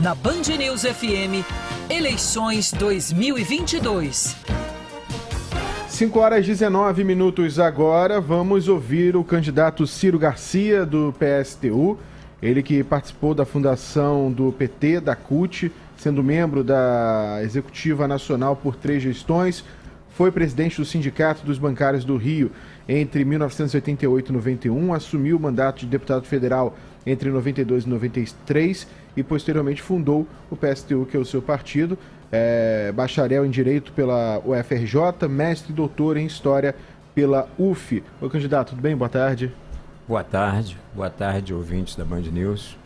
Na Band News FM, eleições 2022. 5h19 agora, vamos ouvir o candidato Ciro Garcia, do PSTU, ele que participou da fundação do PT, da CUT, sendo membro da Executiva Nacional por 3 gestões, foi presidente do Sindicato dos Bancários do Rio entre 1988 e 91, assumiu o mandato de deputado federal entre 92 e 93 e posteriormente fundou o PSTU, que é o seu partido. Bacharel em Direito pela UFRJ, mestre e doutor em História pela UF. Oi, candidato, tudo bem? Boa tarde. Boa tarde, ouvintes da Band News.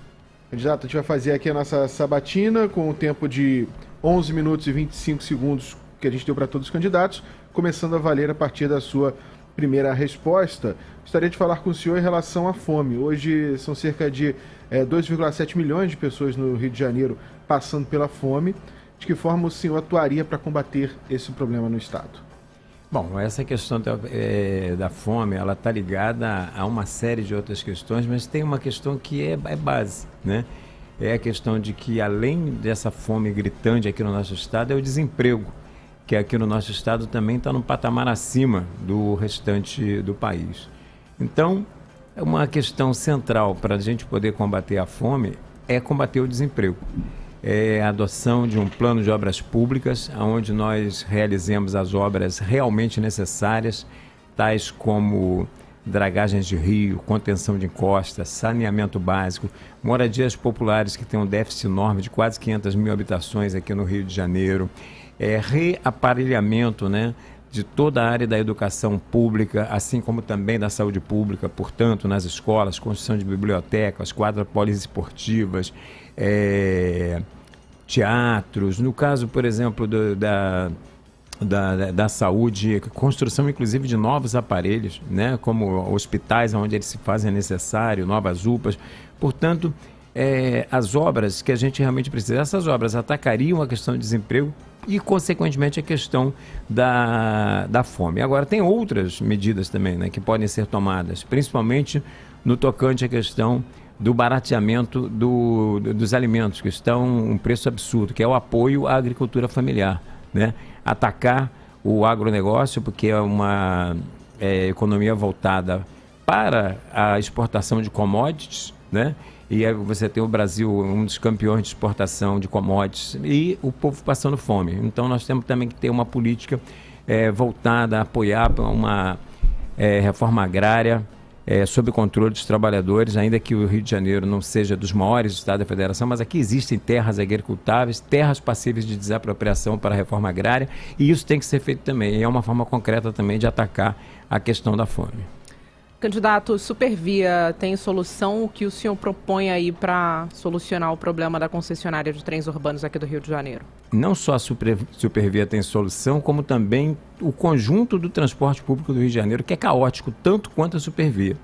Candidato, a gente vai fazer aqui a nossa sabatina com o tempo de 11 minutos e 25 segundos que a gente deu para todos os candidatos, começando a valer a partir da sua primeira resposta. Gostaria de falar com o senhor em relação à fome. Hoje são cerca de 2,7 milhões de pessoas no Rio de Janeiro passando pela fome. De que forma o senhor atuaria para combater esse problema no Estado? Bom, essa questão da fome, ela está ligada a uma série de outras questões, mas tem uma questão que é base, né? É a questão de que, além dessa fome gritante aqui no nosso Estado, é o desemprego, que aqui no nosso Estado também está num patamar acima do restante do país. Então, é uma questão central para a gente poder combater a fome é combater o desemprego. É a adoção de um plano de obras públicas, onde nós realizemos as obras realmente necessárias, tais como dragagens de rio, contenção de encostas, saneamento básico, moradias populares que têm um déficit enorme de quase 500 mil habitações aqui no Rio de Janeiro, reaparelhamento, né, de toda a área da educação pública, assim como também da saúde pública, portanto, nas escolas, construção de bibliotecas, quadras poliesportivas, teatros. No caso, por exemplo, da saúde, construção inclusive de novos aparelhos, né, como hospitais onde eles se fazem necessário, novas UPAs. Portanto, as obras que a gente realmente precisa, essas obras atacariam a questão do desemprego e, consequentemente, a questão da fome. Agora, tem outras medidas também, né, que podem ser tomadas, principalmente no tocante à questão do barateamento dos alimentos, que estão um preço absurdo, que é o apoio à agricultura familiar, né? Atacar o agronegócio, porque é uma economia voltada para a exportação de commodities, né? E você tem o Brasil, um dos campeões de exportação de commodities, e o povo passando fome. Então nós temos também que ter uma política voltada a apoiar uma reforma agrária, sob o controle dos trabalhadores, ainda que o Rio de Janeiro não seja dos maiores estados da federação, mas aqui existem terras agricultáveis, terras passíveis de desapropriação para a reforma agrária, e isso tem que ser feito também. E é uma forma concreta também de atacar a questão da fome. Candidato, Supervia tem solução? O que o senhor propõe aí para solucionar o problema da concessionária de trens urbanos aqui do Rio de Janeiro? Não só a Supervia tem solução, como também o conjunto do transporte público do Rio de Janeiro, que é caótico, tanto quanto a Supervia.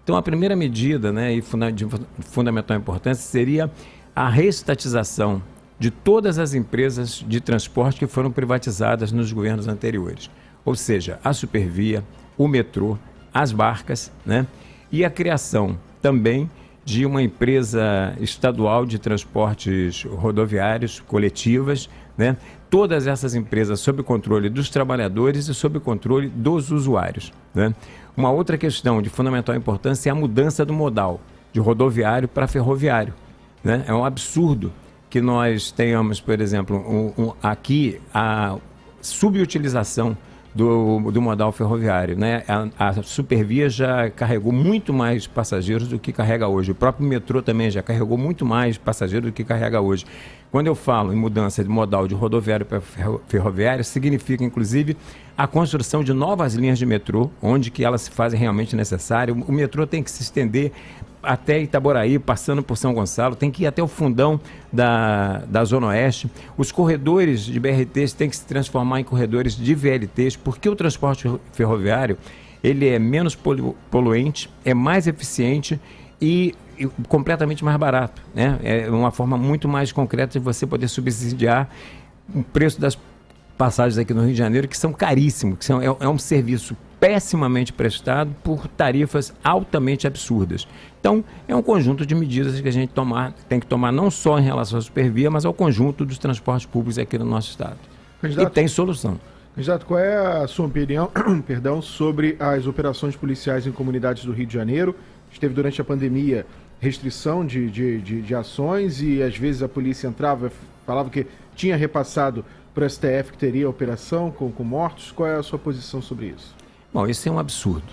Então, a primeira medida, né, e de fundamental importância, seria a reestatização de todas as empresas de transporte que foram privatizadas nos governos anteriores. Ou seja, a Supervia, o metrô, as barcas, né? E a criação também de uma empresa estadual de transportes rodoviários coletivas, né? Todas essas empresas sob o controle dos trabalhadores e sob o controle dos usuários, né? Uma outra questão de fundamental importância é a mudança do modal de rodoviário para ferroviário, né? É um absurdo que nós tenhamos, por exemplo, aqui a subutilização do modal ferroviário, né? A Supervia já carregou muito mais passageiros do que carrega hoje. O próprio metrô também já carregou muito mais passageiros do que carrega hoje. Quando eu falo em mudança de modal de rodoviário para ferroviário, significa, inclusive, a construção de novas linhas de metrô, onde que elas se fazem realmente necessário. O metrô tem que se estender até Itaboraí, passando por São Gonçalo, tem que ir até o fundão da Zona Oeste. Os corredores de BRTs têm que se transformar em corredores de VLTs, porque o transporte ferroviário ele é menos poluente, é mais eficiente e completamente mais barato, né? É uma forma muito mais concreta de você poder subsidiar o preço das passagens aqui no Rio de Janeiro, que são caríssimos, que é um serviço pessimamente prestado por tarifas altamente absurdas. Então, é um conjunto de medidas que a gente tem que tomar não só em relação à Supervia, mas ao conjunto dos transportes públicos aqui no nosso estado. Candidato, e tem solução. Candidato, qual é a sua opinião sobre as operações policiais em comunidades do Rio de Janeiro? Esteve durante a pandemia restrição de ações e às vezes a polícia entrava, falava que tinha repassado para o STF que teria operação com mortos. Qual é a sua posição sobre isso? Bom, isso é um absurdo,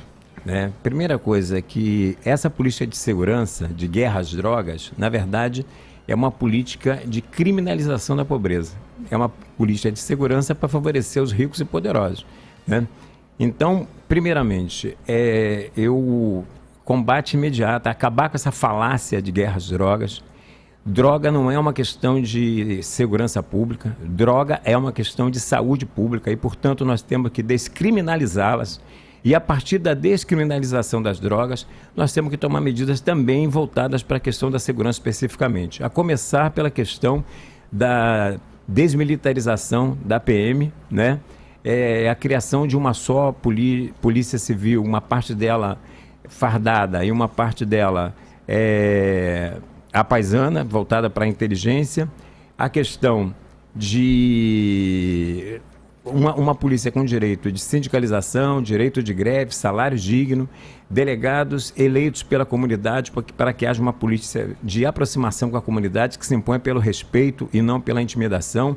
né? Primeira coisa é que essa política de segurança, de guerra às drogas, na verdade, é uma política de criminalização da pobreza. É uma política de segurança para favorecer os ricos e poderosos, né? Então, primeiramente, combate imediato, acabar com essa falácia de guerra às drogas. Droga não é uma questão de segurança pública, droga é uma questão de saúde pública e, portanto, nós temos que descriminalizá-las. E a partir da descriminalização das drogas, nós temos que tomar medidas também voltadas para a questão da segurança especificamente. A começar pela questão da desmilitarização da PM, né? A criação de uma só polícia civil, uma parte dela fardada e uma parte dela a paisana, voltada para a inteligência. A questão de uma polícia com direito de sindicalização, direito de greve, salário digno, delegados eleitos pela comunidade para que haja uma polícia de aproximação com a comunidade que se impõe pelo respeito e não pela intimidação,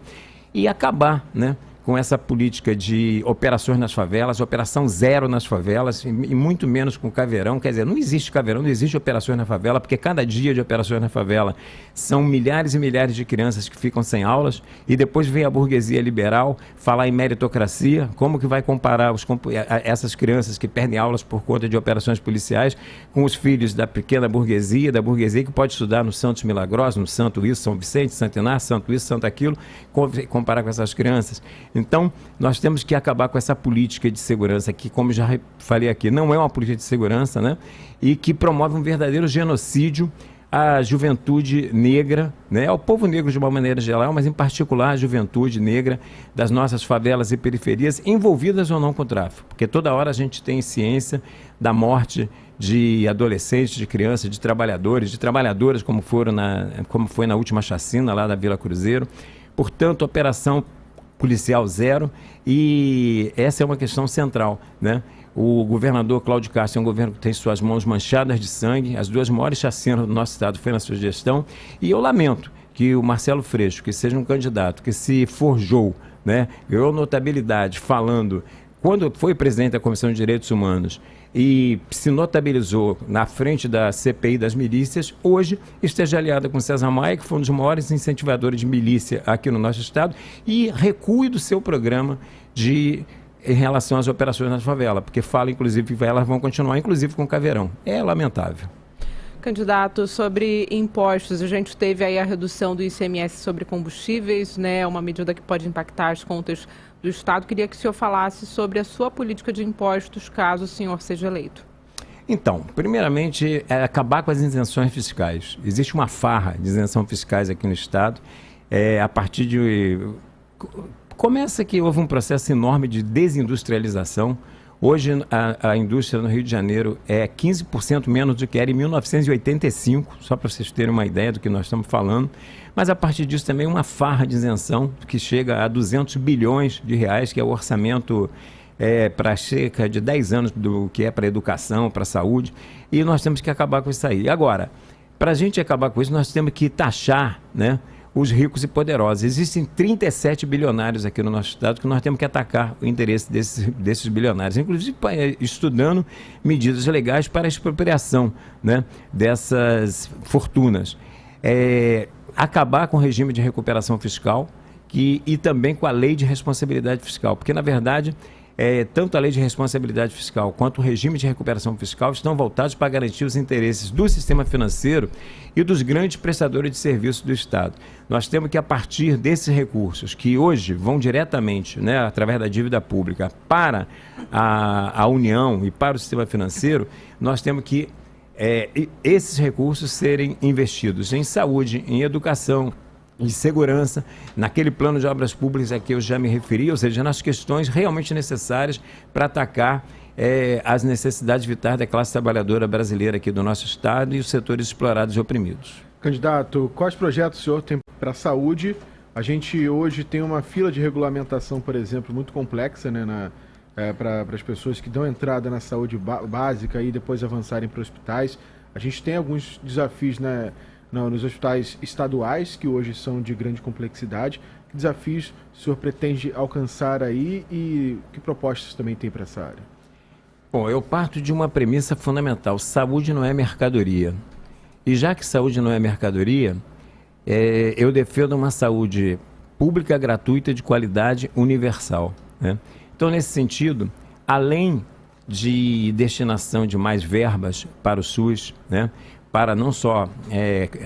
e acabar, né, com essa política de operações nas favelas, operação zero nas favelas, e muito menos com caveirão. Quer dizer, não existe caveirão, não existe operações na favela, porque cada dia de operações na favela são milhares e milhares de crianças que ficam sem aulas, e depois vem a burguesia liberal falar em meritocracia. Como que vai comparar essas crianças que perdem aulas por conta de operações policiais com os filhos da pequena burguesia, da burguesia que pode estudar no Santos Milagrosos, no Santo isso, São Vicente, Santo Inácio, Santo isso, Santo aquilo, comparar com essas crianças? Então, nós temos que acabar com essa política de segurança que, como já falei aqui, não é uma política de segurança, né? E que promove um verdadeiro genocídio à juventude negra, né? Ao povo negro de uma maneira geral, mas em particular a juventude negra das nossas favelas e periferias, envolvidas ou não com o tráfico. Porque toda hora a gente tem ciência da morte de adolescentes, de crianças, de trabalhadores, de trabalhadoras, como foi na última chacina lá da Vila Cruzeiro. Portanto, operação policial zero, e essa é uma questão central, né? O governador Cláudio Castro é um governo que tem suas mãos manchadas de sangue. As duas maiores chacinas do nosso estado foi na sua gestão, e eu lamento que o Marcelo Freixo, que seja um candidato que se forjou, né, ganhou notabilidade falando, quando foi presidente da Comissão de Direitos Humanos e se notabilizou na frente da CPI das milícias, hoje esteja aliada com César Maia, que foi um dos maiores incentivadores de milícia aqui no nosso estado, e recue do seu programa em relação às operações na favela, porque fala, inclusive, que elas vão continuar, inclusive, com caveirão. É lamentável. Candidato, sobre impostos, a gente teve aí a redução do ICMS sobre combustíveis, né? Uma medida que pode impactar as contas do Estado. Queria que o senhor falasse sobre a sua política de impostos, caso o senhor seja eleito. Então, primeiramente, é acabar com as isenções fiscais. Existe uma farra de isenção fiscais aqui no Estado. A partir de... Começa que houve um processo enorme de desindustrialização. Hoje, a indústria no Rio de Janeiro é 15% menos do que era em 1985, só para vocês terem uma ideia do que nós estamos falando. Mas, a partir disso, também uma farra de isenção que chega a 200 bilhões de reais, que é o orçamento para cerca de 10 anos do que é para a educação, para a saúde. E nós temos que acabar com isso aí. Agora, para a gente acabar com isso, nós temos que taxar, né, os ricos e poderosos. Existem 37 bilionários aqui no nosso estado que nós temos que atacar o interesse desses bilionários, inclusive estudando medidas legais para a expropriação, né, dessas fortunas. Acabar com o regime de recuperação fiscal e também com a lei de responsabilidade fiscal, porque, na verdade, tanto a lei de responsabilidade fiscal quanto o regime de recuperação fiscal estão voltados para garantir os interesses do sistema financeiro e dos grandes prestadores de serviços do Estado. Nós temos que, a partir desses recursos, que hoje vão diretamente, né, através da dívida pública, para a União e para o sistema financeiro, nós temos que esses recursos serem investidos em saúde, em educação, de segurança, naquele plano de obras públicas a que eu já me referi, ou seja, nas questões realmente necessárias para atacar as necessidades vitais da classe trabalhadora brasileira aqui do nosso estado e os setores explorados e oprimidos. Candidato, quais projetos o senhor tem para a saúde? A gente hoje tem uma fila de regulamentação, por exemplo, muito complexa, né, para as pessoas que dão entrada na saúde básica e depois avançarem para hospitais. A gente tem alguns desafios nos hospitais estaduais, que hoje são de grande complexidade. Que desafios o senhor pretende alcançar aí e que propostas também tem para essa área? Bom, eu parto de uma premissa fundamental: saúde não é mercadoria. E já que saúde não é mercadoria, eu defendo uma saúde pública, gratuita, de qualidade, universal, né? Então, nesse sentido, além de destinação de mais verbas para o SUS, né, para não só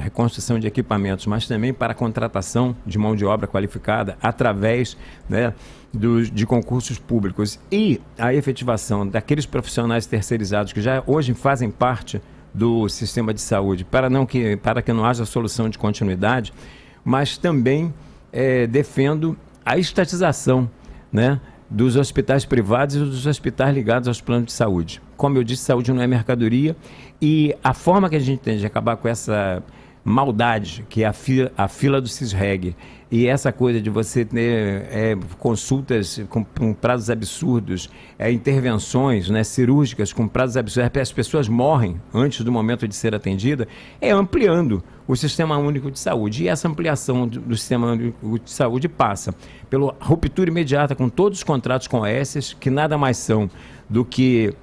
reconstrução de equipamentos, mas também para a contratação de mão de obra qualificada através, né, de concursos públicos e a efetivação daqueles profissionais terceirizados que já hoje fazem parte do sistema de saúde, para que não haja solução de continuidade, mas também defendo a estatização, né, dos hospitais privados e dos hospitais ligados aos planos de saúde. Como eu disse, saúde não é mercadoria, e a forma que a gente tem de acabar com essa maldade, que é a fila do CISREG, e essa coisa de você ter consultas com prazos absurdos, intervenções, né, cirúrgicas com prazos absurdos, as pessoas morrem antes do momento de ser atendida, ampliando o Sistema Único de Saúde. E essa ampliação do Sistema Único de Saúde passa pela ruptura imediata com todos os contratos com OS, que nada mais são do que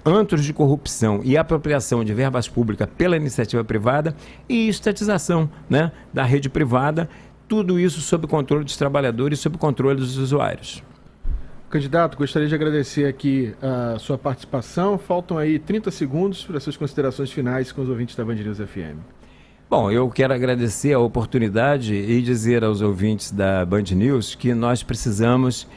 antros de corrupção e apropriação de verbas públicas pela iniciativa privada e estatização, né, da rede privada, tudo isso sob controle dos trabalhadores e sob controle dos usuários. Candidato, gostaria de agradecer aqui a sua participação. Faltam aí 30 segundos para suas considerações finais com os ouvintes da Band News FM. Bom, eu quero agradecer a oportunidade e dizer aos ouvintes da Band News que nós precisamos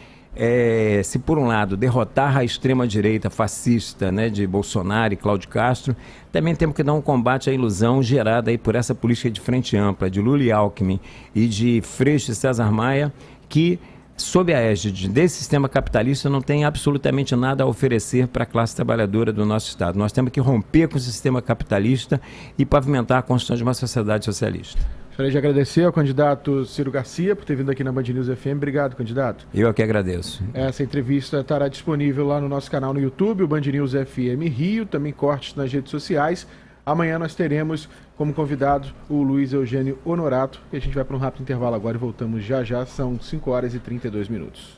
se por um lado derrotar a extrema-direita fascista, né, de Bolsonaro e Cláudio Castro, também temos que dar um combate à ilusão gerada aí por essa política de frente ampla, de Lula e Alckmin e de Freixo e César Maia, que sob a égide desse sistema capitalista não tem absolutamente nada a oferecer para a classe trabalhadora do nosso estado. Nós temos que romper com o sistema capitalista e pavimentar a construção de uma sociedade socialista. Gostaria de agradecer ao candidato Ciro Garcia por ter vindo aqui na Band News FM. Obrigado, candidato. Eu que agradeço. Essa entrevista estará disponível lá no nosso canal no YouTube, o Band News FM Rio, também cortes nas redes sociais. Amanhã nós teremos como convidado o Luiz Eugênio Honorato, e a gente vai para um rápido intervalo agora e voltamos já já, são 5 horas e 32 minutos.